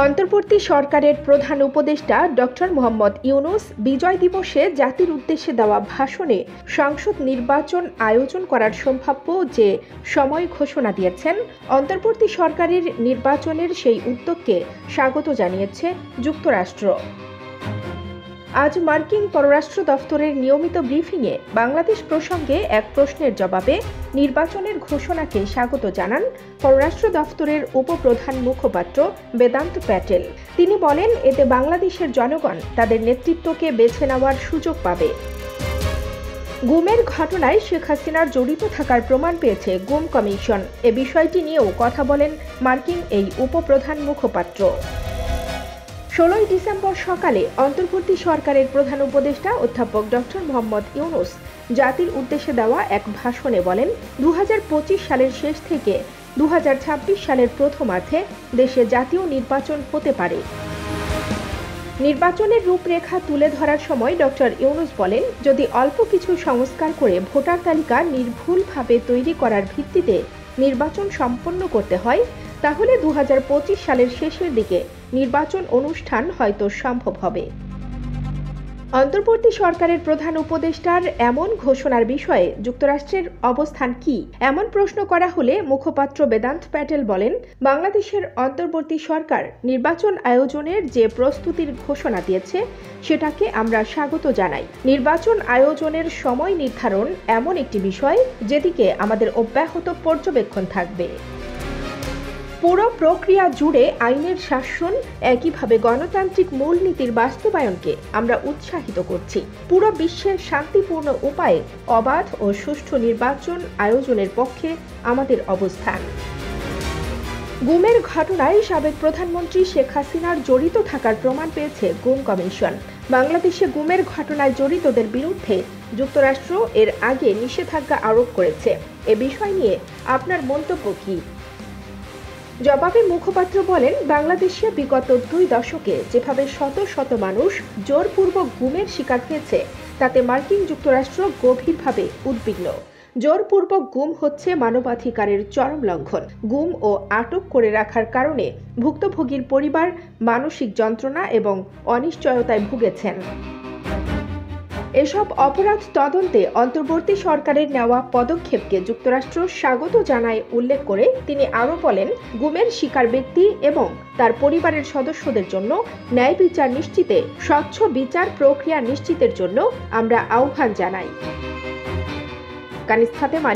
অন্তর্বর্তী সরকারের প্রধান উপদেষ্টা ডক্টর মোহাম্মদ ইউনূস বিজয় দিবসে জাতির উদ্দেশ্যে দেওয়া ভাষণে সংসদ নির্বাচন আয়োজন করার সম্ভাব্য যে সময় ঘোষণা দিয়েছেন, অন্তর্বর্তী সরকারের নির্বাচনের সেই উদ্যোগকে স্বাগত জানিয়েছে যুক্তরাষ্ট্র। আজ মার্কিন পররাষ্ট্র দফতরের নিয়মিত ব্রিফিংয়ে বাংলাদেশ প্রসঙ্গে এক প্রশ্নের জবাবে নির্বাচনের ঘোষণাকে স্বাগত জানান পররাষ্ট্র দফতরের উপপ্রধান মুখপাত্র বেদান্ত প্যাটেল। তিনি বলেন, এতে বাংলাদেশের জনগণ তাদের নেতৃত্বকে বেছে নেওয়ার সুযোগ পাবে। গুমের ঘটনায় শেখ হাসিনার জড়িত থাকার প্রমাণ পেয়েছে গুম কমিশন। এ বিষয়টি নিয়েও কথা বলেন মার্কিন এই উপপ্রধান মুখপাত্র। 16 ডিসেম্বর সকালে অন্তর্বর্তী সরকারের প্রধান উপদেষ্টা অধ্যাপক ডক্টর মোহাম্মদ ইউনূস জাতির উদ্দেশ্যে দেওয়া এক ভাষণে বলেন, 2025 সালের শেষ থেকে 2026 সালের প্রথমার্ধে দেশে জাতীয় নির্বাচন হতে পারে। নির্বাচনের রূপরেখা তুলে ধরার সময় ডক্টর ইউনূস বলেন, যদি অল্প কিছু সংস্কার করে ভোটার তালিকা নির্ভুলভাবে তৈরি করার ভিত্তিতে নির্বাচন সম্পন্ন করতে হয়, তাহলে 2025 সালের শেষের দিকে নির্বাচন অনুষ্ঠান হয়তো সম্ভব হবে। অন্তর্বর্তী সরকারের প্রধান উপদেষ্টার এমন ঘোষণার বিষয়ে যুক্তরাষ্ট্রের অবস্থান কি, এমন প্রশ্ন করা হলে মুখপাত্র বেদান্ত প্যাটেল বলেন, বাংলাদেশের অন্তর্বর্তী সরকার নির্বাচন আয়োজনের যে প্রস্তুতির ঘোষণা দিয়েছে সেটাকে আমরা স্বাগত জানাই। নির্বাচন আয়োজনের সময় নির্ধারণ এমন একটি বিষয় যেদিকে আমাদের অব্যাহত পর্যবেক্ষণ থাকবে। পুরো প্রক্রিয়া জুড়ে আইনের শাসন, একইভাবে গণতান্ত্রিক মূলনীতির বাস্তবায়নকে আমরা উৎসাহিত করছি। পুরো বিশ্বের শান্তিপূর্ণ উপায়ে অবাধ ও সুষ্ঠু নির্বাচন আয়োজনের পক্ষে আমাদের অবস্থান। গুমের ঘটনায় সাবেক প্রধানমন্ত্রী শেখ হাসিনার জড়িত থাকার প্রমাণ পেয়েছে গুম কমিশন। বাংলাদেশে গুমের ঘটনায় জড়িতদের বিরুদ্ধে যুক্তরাষ্ট্র এর আগে নিষেধাজ্ঞা আরোপ করেছে। এ বিষয় নিয়ে আপনার মন্তব্য কি? জবাবে মুখপাত্র বলেন, বাংলাদেশে বিগত 2 দশকে যেভাবে শত শত মানুষ জোরপূর্বক গুমের শিকার হয়েছে, তাতে মার্কিন যুক্তরাষ্ট্র গভীরভাবে উদ্বিগ্ন। জোরপূর্বক গুম হচ্ছে মানবাধিকারের চরম লঙ্ঘন। গুম ও আটক করে রাখার কারণে ভুক্তভোগীর পরিবার মানসিক যন্ত্রণা এবং অনিশ্চয়তায় ভুগেছেন। এসব অপরাধ তদন্তে অন্তর্বর্তী সরকারের নেওয়া পদক্ষেপকে যুক্তরাষ্ট্র স্বাগত জানায় উল্লেখ করে তিনি আরও বলেন, গুমের শিকার ব্যক্তি এবং তার পরিবারের সদস্যদের জন্য ন্যায় বিচার নিশ্চিতে, স্বচ্ছ বিচার প্রক্রিয়া নিশ্চিতের জন্য আমরা আহ্বান জানাই। কানিজ ফাতেমা,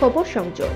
খবর সংযোগ।